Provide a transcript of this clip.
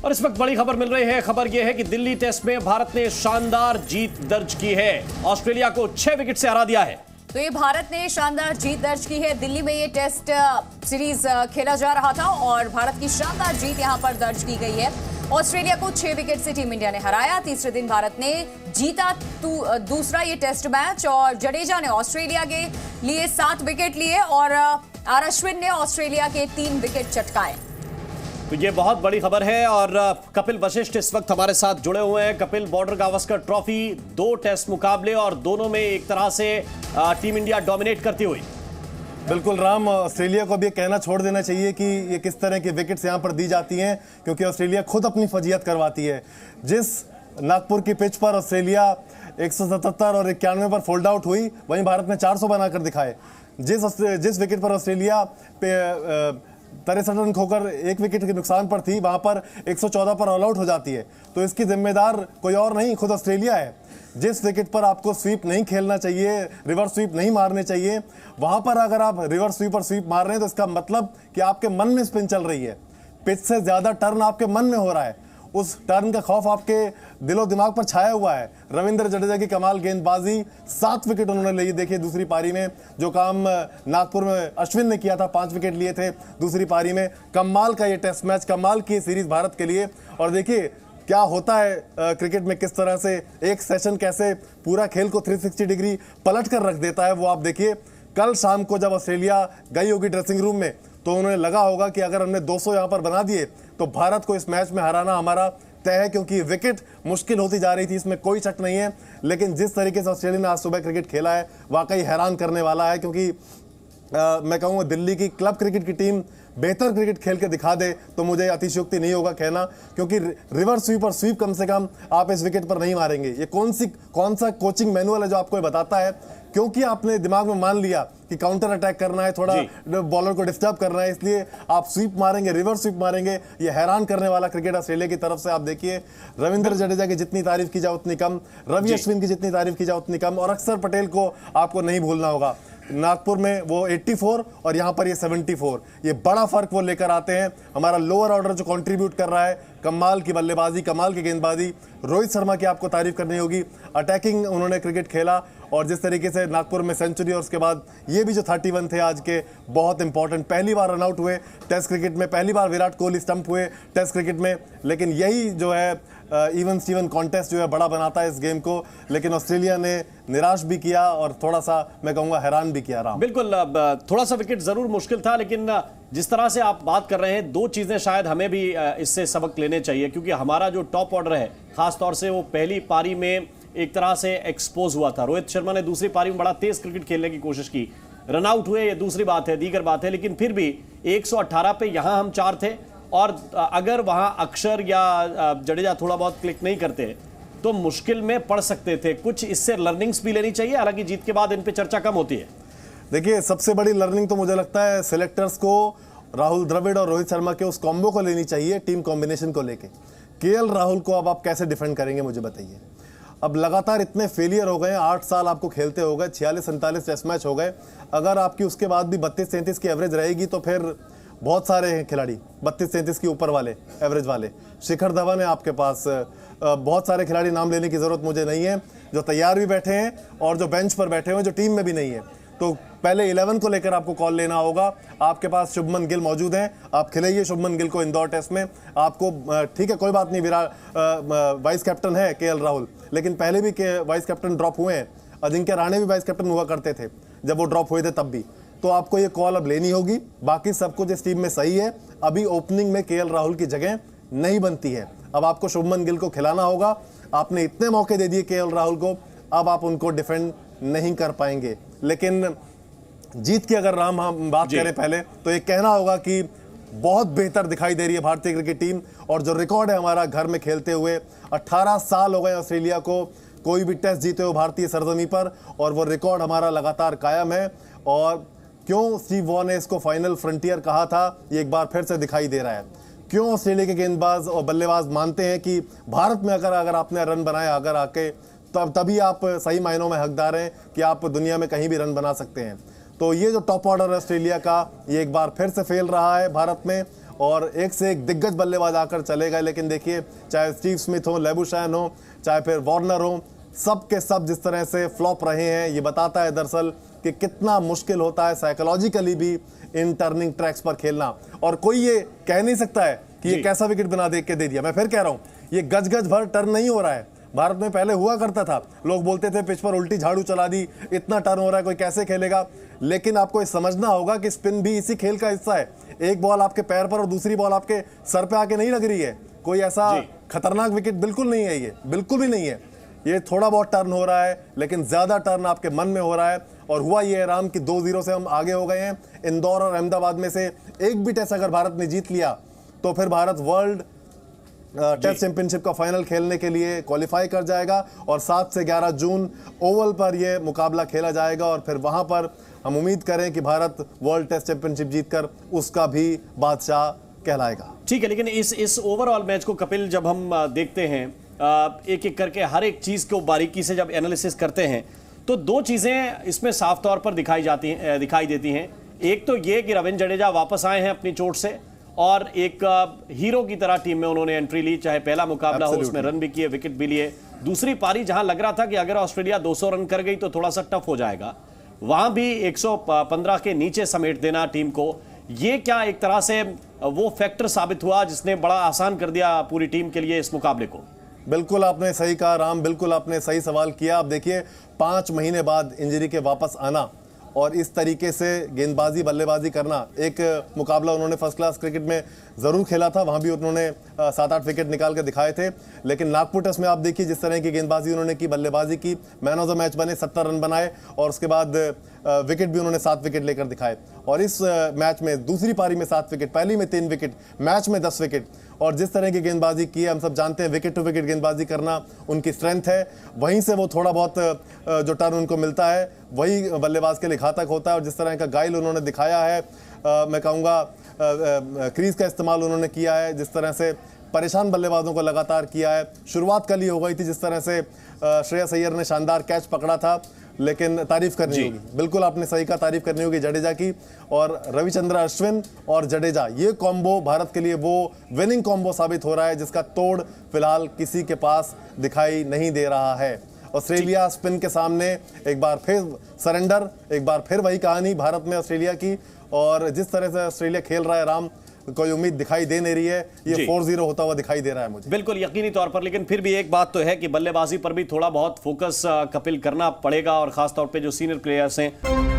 और इस वक्त बड़ी खबर मिल रही है। खबर यह है कि दिल्ली टेस्ट में भारत ने शानदार जीत दर्ज की है। ऑस्ट्रेलिया को 6 विकेट से हरा दिया है। तो ये भारत ने शानदार जीत दर्ज की है। दिल्ली में ये टेस्ट सीरीज खेला जा रहा था और भारत की शानदार जीत यहां पर दर्ज की गई है। ऑस्ट्रेलिया को 6 विकेट से टीम इंडिया ने हराया। तीसरे दिन भारत ने जीता दूसरा ये टेस्ट मैच और जडेजा ने ऑस्ट्रेलिया के लिए 7 विकेट लिए और आर अश्विन ने ऑस्ट्रेलिया के 3 विकेट चटकाए। तो ये बहुत बड़ी खबर है और कपिल वशिष्ठ इस वक्त हमारे साथ जुड़े हुए हैं। Kapil, Border Gavaskar trophy 2 test मुकाबले और दोनों में एक तरह से टीम इंडिया डोमिनेट करती हुई। बिल्कुल राम, ऑस्ट्रेलिया को भी कहना छोड़ देना चाहिए कि ये किस तरह की विकेट्स यहाँ पर दी जाती हैं, क्योंकि ऑस्ट्रेलिया खुद अपनी फजीहत करवाती है। जिस नागपुर की पिच पर ऑस्ट्रेलिया 177 और 91 पर फोल्ड आउट हुई, वहीं भारत ने 400 बनाकर दिखाए। जिस विकेट पर ऑस्ट्रेलिया 63 रन खोकर 1 विकेट के नुकसान पर थी, वहां पर 114 पर ऑल आउट हो जाती है। तो इसकी जिम्मेदार कोई और नहीं, खुद ऑस्ट्रेलिया है। जिस विकेट पर आपको स्वीप नहीं खेलना चाहिए, रिवर्स स्वीप नहीं मारने चाहिए, वहां पर अगर आप रिवर्स स्वीप और स्वीप मार रहे हैं तो इसका मतलब कि आपके मन में स्पिन चल रही है। पिच से ज्यादा टर्न आपके मन में हो रहा है। उस टर्न का खौफ आपके दिलो दिमाग पर छाया हुआ है। रविंद्र जडेजा की कमाल गेंदबाजी, 7 विकेट उन्होंने लिए। देखिए दूसरी पारी में जो काम नागपुर में अश्विन ने किया था, 5 विकेट लिए थे दूसरी पारी में। कमाल का ये टेस्ट मैच, कमाल की सीरीज भारत के लिए। और देखिए क्या होता है क्रिकेट में, किस तरह से एक सेशन कैसे पूरा खेल को 360 डिग्री पलट कर रख देता है, वो आप देखिए। कल शाम को जब ऑस्ट्रेलिया गई होगी ड्रेसिंग रूम में, तो उन्हें लगा होगा कि अगर हमने 200 यहां पर बना दिए तो भारत को इस मैच में हराना हमारा तय है, क्योंकि विकेट मुश्किल होती जा रही थी, इसमें कोई शक नहीं है। लेकिन जिस तरीके से ऑस्ट्रेलिया ने आज सुबह क्रिकेट खेला है, वाकई हैरान करने वाला है। क्योंकि मैं कहूँगा दिल्ली की क्लब क्रिकेट की टीम बेहतर क्रिकेट खेल के दिखा दे तो मुझे अतिशयोक्ति नहीं होगा कहना, क्योंकि रिवर्स स्वीप और स्वीप कम से कम आप इस विकेट पर नहीं मारेंगे। ये कौन सा कोचिंग मैनुअल है जो आपको बताता है? क्योंकि आपने दिमाग में मान लिया कि काउंटर अटैक करना है, थोड़ा बॉलर को डिस्टर्ब करना है, इसलिए आप स्वीप मारेंगे, रिवर्स स्वीप मारेंगे। ये हैरान करने वाला क्रिकेट ऑस्ट्रेलिया की तरफ से। आप देखिए रविंद्र जडेजा की जितनी तारीफ की जाए उतनी कम, रवि अश्विन की जितनी तारीफ की जाए उतनी कम, और अक्षर पटेल को आपको नहीं भूलना होगा। नागपुर में वो 84 और यहाँ पर ये 74, ये बड़ा फर्क वो लेकर आते हैं। हमारा लोअर ऑर्डर जो कंट्रीब्यूट कर रहा है, कमाल की बल्लेबाजी, कमाल की गेंदबाजी। रोहित शर्मा की आपको तारीफ करनी होगी, अटैकिंग उन्होंने क्रिकेट खेला। और जिस तरीके से नागपुर में सेंचुरी और उसके बाद ये भी जो 31 थे आज के, बहुत इंपॉर्टेंट। पहली बार रनआउट हुए टेस्ट क्रिकेट में, पहली बार विराट कोहली स्टंप हुए टेस्ट क्रिकेट में। लेकिन यही जो है इवन स्टीवन कॉन्टेस्ट जो है बड़ा बनाता है इस गेम को। लेकिन ऑस्ट्रेलिया ने निराश भी किया और थोड़ा सा मैं कहूंगा हैरान भी किया। राम, बिल्कुल, थोड़ा सा विकेट जरूर मुश्किल था, लेकिन जिस तरह से आप बात कर रहे हैं, 2 चीजें शायद हमें भी इससे सबक लेने चाहिए। क्योंकि हमारा जो टॉप ऑर्डर है, खासतौर से वो पहली पारी में एक तरह से एक्सपोज हुआ था। रोहित शर्मा ने दूसरी पारी में बड़ा तेज क्रिकेट खेलने की कोशिश की, रनआउट हुए, ये दूसरी बात है, दीगर बात है। लेकिन फिर भी 118 पे यहां हम 4 थे, और अगर वहां अक्षर या जडेजा थोड़ा बहुत क्लिक नहीं करते तो मुश्किल में पड़ सकते थे। कुछ इससे लर्निंग्स भी लेनी चाहिए, हालांकि जीत के बाद इन पे चर्चा कम होती है। देखिए सबसे बड़ी लर्निंग तो मुझे लगता है सिलेक्टर्स को, राहुल द्रविड़ और रोहित शर्मा के उस कॉम्बो को लेनी चाहिए, टीम कॉम्बिनेशन को लेके। केएल राहुल को अब आप कैसे डिफेंड करेंगे, मुझे बताइए। अब लगातार इतने फेलियर हो गए, 8 साल आपको खेलते हो गए, 46-47 टेस्ट मैच हो गए। अगर आपकी उसके बाद भी 32-33 की एवरेज रहेगी तो फिर बहुत सारे हैं खिलाड़ी 32-33 के ऊपर वाले एवरेज वाले। शिखर धवन है आपके पास, बहुत सारे खिलाड़ी, नाम लेने की जरूरत मुझे नहीं है, जो तैयार भी बैठे हैं और जो बेंच पर बैठे हुए हैं, जो टीम में भी नहीं है। तो पहले 11 को लेकर आपको कॉल लेना होगा। आपके पास शुभमन गिल मौजूद हैं, आप खिलाइए शुभमन गिल को इंदौर टेस्ट में। आपको ठीक है, कोई बात नहीं, वाइस कैप्टन है केएल राहुल, लेकिन पहले भी वाइस कैप्टन ड्रॉप हुए हैं। अजिंक्य राणे भी वाइस कैप्टन हुआ करते थे जब वो ड्रॉप हुए थे तब भी। तो आपको ये कॉल अब लेनी होगी। बाकी सब कुछ इस टीम में सही है, अभी ओपनिंग में केएल राहुल की जगह नहीं बनती है। अब आपको शुभमन गिल को खिलाना होगा। आपने इतने मौके दे दिए केएल राहुल को, अब आप उनको डिफेंड नहीं कर पाएंगे। लेकिन जीत की अगर राम हम बात करें पहले, तो ये कहना होगा कि बहुत बेहतर दिखाई दे रही है भारतीय क्रिकेट टीम। और जो रिकॉर्ड है हमारा घर में खेलते हुए, 18 साल हो गए ऑस्ट्रेलिया को कोई भी टेस्ट जीते हो भारतीय सरजमी पर, और वो रिकॉर्ड हमारा लगातार कायम है। और क्यों स्टीव वॉ ने इसको फाइनल फ्रंटियर कहा था, ये एक बार फिर से दिखाई दे रहा है। क्यों ऑस्ट्रेलिया के गेंदबाज और बल्लेबाज मानते हैं कि भारत में अगर आपने रन बनाया अगर आके, तभी आप सही मायनों में हकदार हैं कि आप दुनिया में कहीं भी रन बना सकते हैं। तो ये जो टॉप ऑर्डर है ऑस्ट्रेलिया का, ये एक बार फिर से फेल रहा है भारत में। और एक से एक दिग्गज बल्लेबाज आकर चले गए, लेकिन देखिए चाहे स्टीव स्मिथ हो, लेबुशैन हो, चाहे फिर वार्नर हो, सब के सब जिस तरह से फ्लॉप रहे हैं, ये बताता है दरअसल कि कितना मुश्किल होता है साइकोलॉजिकली भी इन टर्निंग ट्रैक्स पर खेलना। और कोई ये कह नहीं सकता है कि ये कैसा विकेट बना दे के दे दिया। मैं फिर कह रहा हूं, ये गज गज भर टर्न नहीं हो रहा है। भारत में पहले हुआ करता था, लोग बोलते थे पिच पर उल्टी झाड़ू चला दी, इतना टर्न हो रहा है, कोई कैसे खेलेगा। लेकिन आपको ये समझना होगा कि स्पिन भी इसी खेल का हिस्सा है। एक बॉल आपके पैर पर और दूसरी बॉल आपके सर पे आके नहीं लग रही है। कोई ऐसा खतरनाक विकेट बिल्कुल नहीं है, ये बिल्कुल भी नहीं है। ये थोड़ा बहुत टर्न हो रहा है, लेकिन ज्यादा टर्न आपके मन में हो रहा है। और हुआ ये है राम कि 2-0 से हम आगे हो गए हैं। इंदौर और अहमदाबाद में से एक भी टेस्ट अगर भारत ने जीत लिया तो फिर भारत वर्ल्ड टेस्ट चैंपियनशिप का फाइनल खेलने के लिए क्वालिफाई कर जाएगा। और 7 से 11 जून ओवल पर यह मुकाबला खेला जाएगा और फिर वहां पर हम उम्मीद करें कि भारत वर्ल्ड टेस्ट चैंपियनशिप जीतकर उसका भी बादशाह कहलाएगा। ठीक है, लेकिन इस ओवरऑल मैच को कपिल जब हम देखते हैं एक एक करके हर एक चीज को बारीकी से जब एनालिसिस करते हैं तो दो चीजें इसमें साफ तौर पर दिखाई देती हैं। एक तो ये कि रविंद्र जडेजा वापस आए हैं अपनी चोट से और एक हीरो की तरह टीम में उन्होंने एंट्री ली, चाहे पहला मुकाबला हो उसमें रन भी किए, विकेट भी लिए। दूसरी पारी जहां लग रहा था कि अगर ऑस्ट्रेलिया 200 रन कर गई तो थोड़ा सा टफ हो जाएगा, वहां भी 115 के नीचे समेट देना टीम को, ये क्या एक तरह से वो फैक्टर साबित हुआ जिसने बड़ा आसान कर दिया पूरी टीम के लिए इस मुकाबले को? बिल्कुल आपने सही कहा राम, बिल्कुल आपने सही सवाल किया। आप देखिए 5 महीने बाद इंजरी के वापस आना और इस तरीके से गेंदबाजी बल्लेबाजी करना। एक मुकाबला उन्होंने फर्स्ट क्लास क्रिकेट में ज़रूर खेला था, वहाँ भी उन्होंने 7-8 विकेट निकाल के दिखाए थे। लेकिन नागपुर टेस्ट में आप देखिए जिस तरह की गेंदबाजी उन्होंने की, बल्लेबाजी की, मैन ऑफ द मैच बने, 70 रन बनाए और उसके बाद विकेट भी उन्होंने 7 विकेट लेकर दिखाए। और इस मैच में दूसरी पारी में 7 विकेट, पहली में 3 विकेट, मैच में 10 विकेट। और जिस तरह की गेंदबाजी की है, हम सब जानते हैं विकेट टू विकेट गेंदबाजी करना उनकी स्ट्रेंथ है। वहीं से वो थोड़ा बहुत जो टर्न उनको मिलता है वही बल्लेबाज के लिए घातक होता है। और जिस तरह का गाइल उन्होंने दिखाया है, मैं कहूँगा क्रीज का इस्तेमाल उन्होंने किया है, जिस तरह से परेशान बल्लेबाजों को लगातार किया है। शुरुआत कल ही हो गई थी, जिस तरह से श्रेयस अय्यर ने शानदार कैच पकड़ा था, लेकिन तारीफ करनी होगी, बिल्कुल आपने सही कहा, तारीफ करनी होगी जडेजा की। और रविचंद्र अश्विन और जडेजा, ये कॉम्बो भारत के लिए वो विनिंग कॉम्बो साबित हो रहा है जिसका तोड़ फिलहाल किसी के पास दिखाई नहीं दे रहा है। ऑस्ट्रेलिया स्पिन के सामने एक बार फिर सरेंडर, एक बार फिर वही कहानी भारत में ऑस्ट्रेलिया की। और जिस तरह से ऑस्ट्रेलिया खेल रहा है राम, कोई उम्मीद दिखाई दे नहीं रही है। ये 4-0 होता हुआ दिखाई दे रहा है मुझे, बिल्कुल यकीनी तौर पर। लेकिन फिर भी एक बात तो है कि बल्लेबाजी पर भी थोड़ा बहुत फोकस कपिल करना पड़ेगा और खासतौर पे जो सीनियर प्लेयर्स हैं